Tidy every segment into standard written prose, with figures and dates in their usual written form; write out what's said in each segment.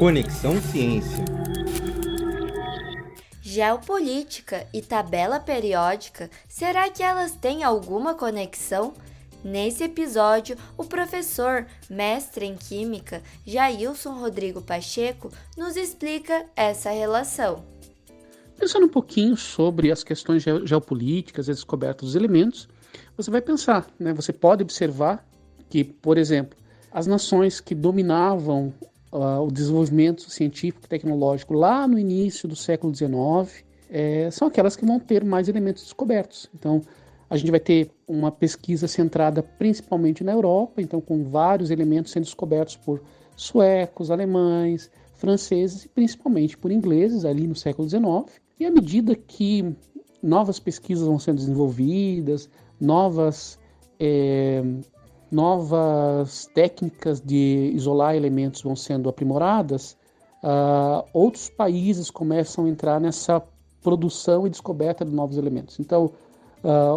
Conexão Ciência. Geopolítica e tabela periódica, será que elas têm alguma conexão? Nesse episódio, o professor, mestre em Química, Jailson Rodrigo Pacheco, nos explica essa relação. Pensando um pouquinho sobre as questões geopolíticas e a descoberta dos elementos, você vai pensar, né? Você pode observar que, por exemplo, as nações que dominavam o desenvolvimento científico e tecnológico lá no início do século XIX são aquelas que vão ter mais elementos descobertos. Então, a gente vai ter uma pesquisa centrada principalmente na Europa, então com vários elementos sendo descobertos por suecos, alemães, franceses e principalmente por ingleses ali no século XIX. E à medida que novas pesquisas vão sendo desenvolvidas, novas técnicas de isolar elementos vão sendo aprimoradas, outros países começam a entrar nessa produção e descoberta de novos elementos. Então,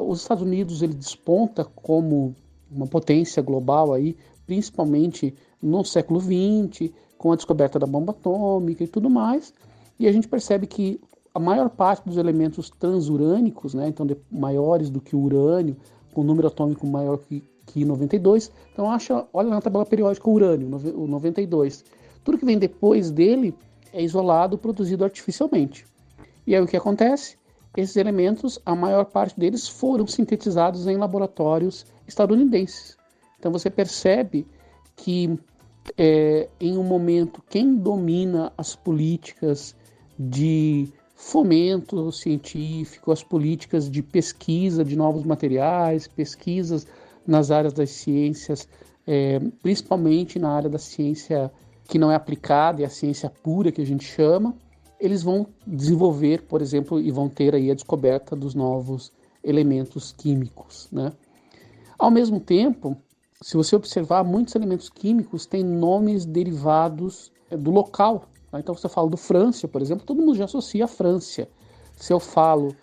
os Estados Unidos ele desponta como uma potência global, aí, principalmente no século XX, com a descoberta da bomba atômica e tudo mais, e a gente percebe que a maior parte dos elementos transurânicos, né, então maiores do que o urânio, com número atômico maior que 92, então olha na tabela periódica o urânio, o 92. Tudo que vem depois dele é isolado, produzido artificialmente. E aí o que acontece? Esses elementos, a maior parte deles foram sintetizados em laboratórios estadunidenses. Então você percebe que em um momento quem domina as políticas de fomento científico, as políticas de pesquisa de novos materiais, pesquisas nas áreas das ciências, principalmente na área da ciência que não é aplicada, e a ciência pura que a gente chama, eles vão desenvolver, por exemplo, e vão ter aí a descoberta dos novos elementos químicos, né? Ao mesmo tempo, se você observar, muitos elementos químicos têm nomes derivados do local. Tá? Então, se eu falo do Frância, por exemplo, todo mundo já associa a França. Se eu falo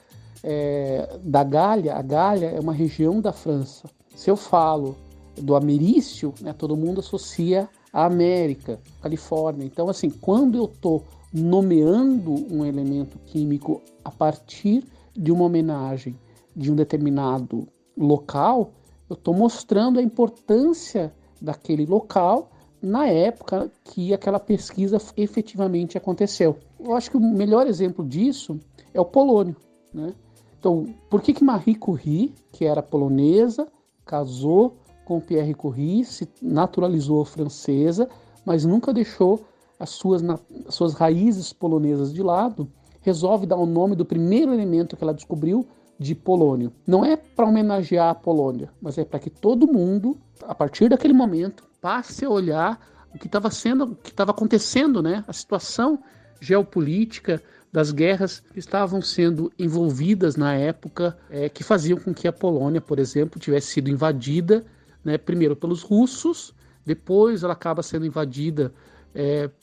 da Gália, a Gália é uma região da França. Se eu falo do Americício, né, todo mundo associa a América, Califórnia. Então, assim, quando eu estou nomeando um elemento químico a partir de uma homenagem de um determinado local, eu estou mostrando a importância daquele local na época que aquela pesquisa efetivamente aconteceu. Eu acho que o melhor exemplo disso é o polônio, né? Então, por que Marie Curie, que era polonesa, casou com Pierre Curie, se naturalizou francesa, mas nunca deixou as suas raízes polonesas de lado, resolve dar o nome do primeiro elemento que ela descobriu de polônio. Não é para homenagear a Polônia, mas é para que todo mundo, a partir daquele momento, passe a olhar o que estava acontecendo, né? A situação geopolítica das guerras que estavam sendo envolvidas na época, que faziam com que a Polônia, por exemplo, tivesse sido invadida, né, primeiro pelos russos, depois ela acaba sendo invadida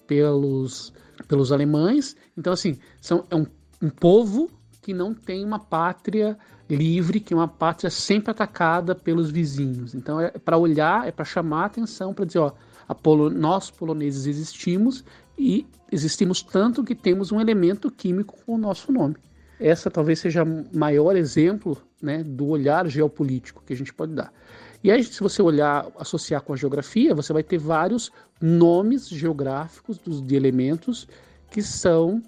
pelos alemães. Então, assim, é um povo que não tem uma pátria livre, que é uma pátria sempre atacada pelos vizinhos. Então, é para olhar, é para chamar a atenção, para dizer, nós poloneses existimos e existimos tanto que temos um elemento químico com o nosso nome. Essa talvez seja o maior exemplo, né, do olhar geopolítico que a gente pode dar. E aí, se você associar com a geografia, você vai ter vários nomes geográficos de elementos que são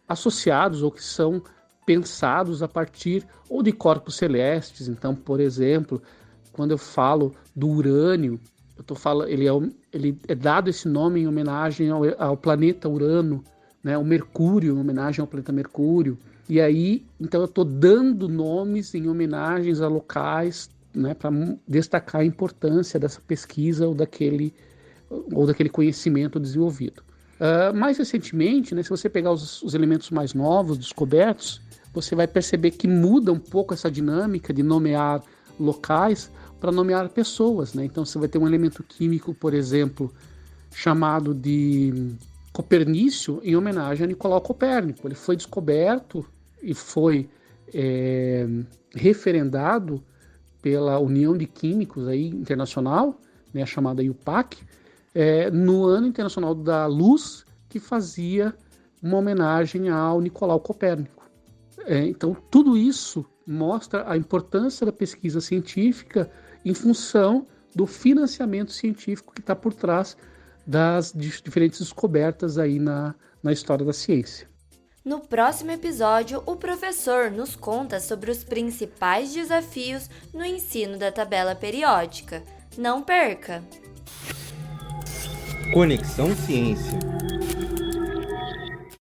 associados ou que são pensados a partir ou de corpos celestes. Então, por exemplo, quando eu falo do urânio, ele é dado esse nome em homenagem ao planeta Urano, né? O Mercúrio, em homenagem ao planeta Mercúrio. E aí, então eu estou dando nomes em homenagens a locais, né, para destacar a importância dessa pesquisa ou daquele conhecimento desenvolvido. Mais recentemente, né, se você pegar os elementos mais novos, descobertos, você vai perceber que muda um pouco essa dinâmica de nomear locais para nomear pessoas, né? Então você vai ter um elemento químico, por exemplo, chamado de Copernício, em homenagem a Nicolau Copérnico. Ele foi descoberto e foi referendado pela União de Químicos aí, internacional, né, chamada IUPAC, no Ano Internacional da Luz, que fazia uma homenagem ao Nicolau Copérnico. Então, tudo isso mostra a importância da pesquisa científica em função do financiamento científico que está por trás das diferentes descobertas aí na história da ciência. No próximo episódio, o professor nos conta sobre os principais desafios no ensino da tabela periódica. Não perca! Conexão Ciência.